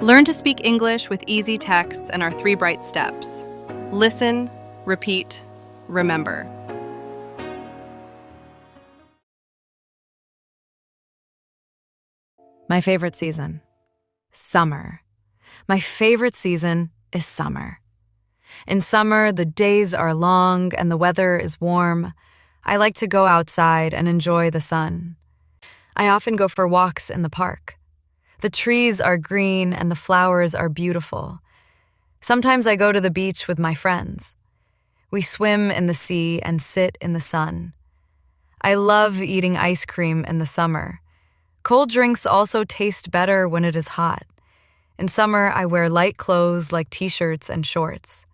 Learn to speak English with easy texts and our 3 bright steps. Listen, repeat, remember. My favorite season. Summer. My favorite season is summer. In summer, the days are long and the weather is warm. I like to go outside and enjoy the sun. I often go for walks in the park. The trees are green and the flowers are beautiful. Sometimes I go to the beach with my friends. We swim in the sea and sit in the sun. I love eating ice cream in the summer. Cold drinks also taste better when it is hot. In summer, I wear light clothes like t-shirts and shorts.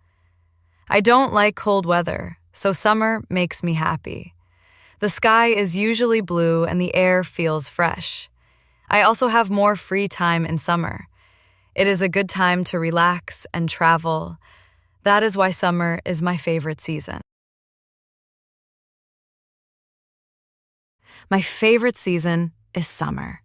I don't like cold weather, so summer makes me happy. The sky is usually blue and the air feels fresh. I also have more free time in summer. It is a good time to relax and travel. That is why summer is my favorite season. My favorite season is summer.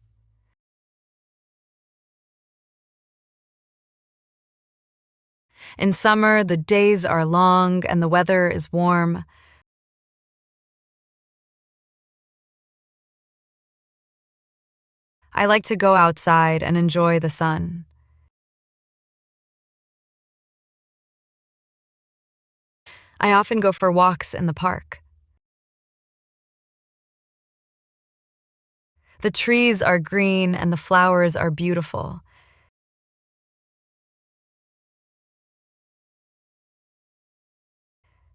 In summer, the days are long and the weather is warm. I like to go outside and enjoy the sun. I often go for walks in the park. The trees are green and the flowers are beautiful.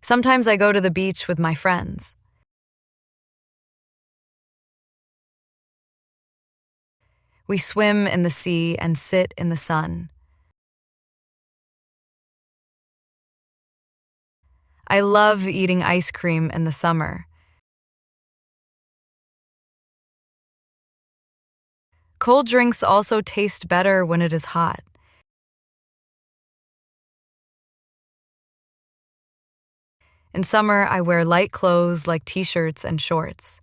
Sometimes I go to the beach with my friends. We swim in the sea and sit in the sun. I love eating ice cream in the summer. Cold drinks also taste better when it is hot. In summer, I wear light clothes like t-shirts and shorts.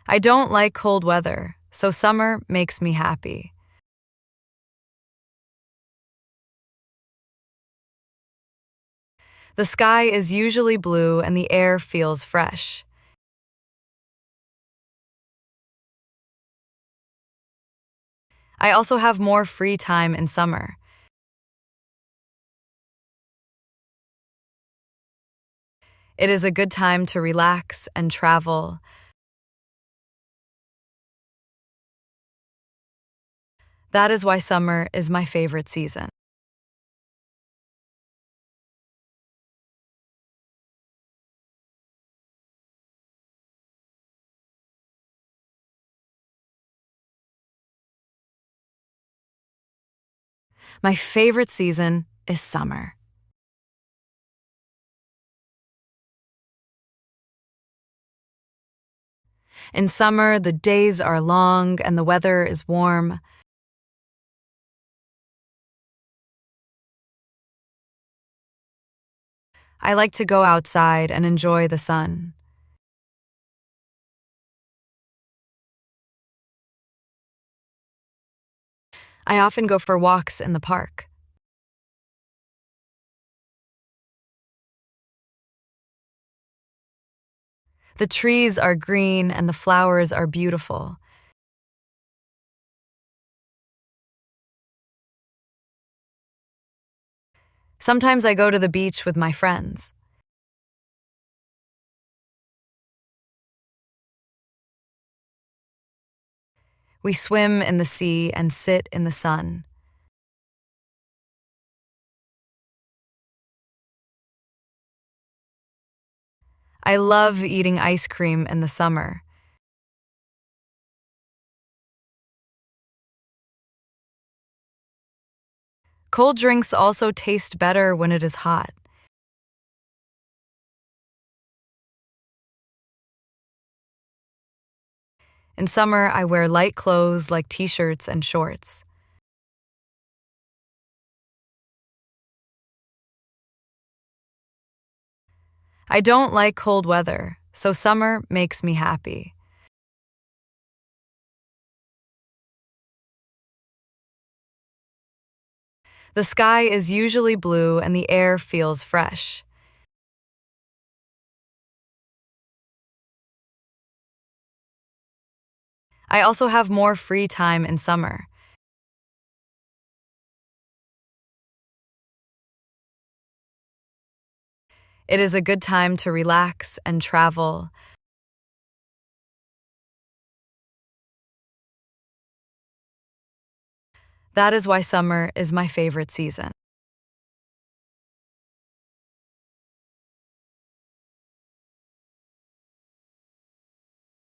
I don't like cold weather, so summer makes me happy. The sky is usually blue and the air feels fresh. I also have more free time in summer. It is a good time to relax and travel. That is why summer is my favorite season. My favorite season is summer. In summer, the days are long and the weather is warm. I like to go outside and enjoy the sun. I often go for walks in the park. The trees are green and the flowers are beautiful. Sometimes I go to the beach with my friends. We swim in the sea and sit in the sun. I love eating ice cream in the summer. Cold drinks also taste better when it is hot. In summer, I wear light clothes like t-shirts and shorts. I don't like cold weather, so summer makes me happy. The sky is usually blue and the air feels fresh. I also have more free time in summer. It is a good time to relax and travel. That is why summer is my favorite season.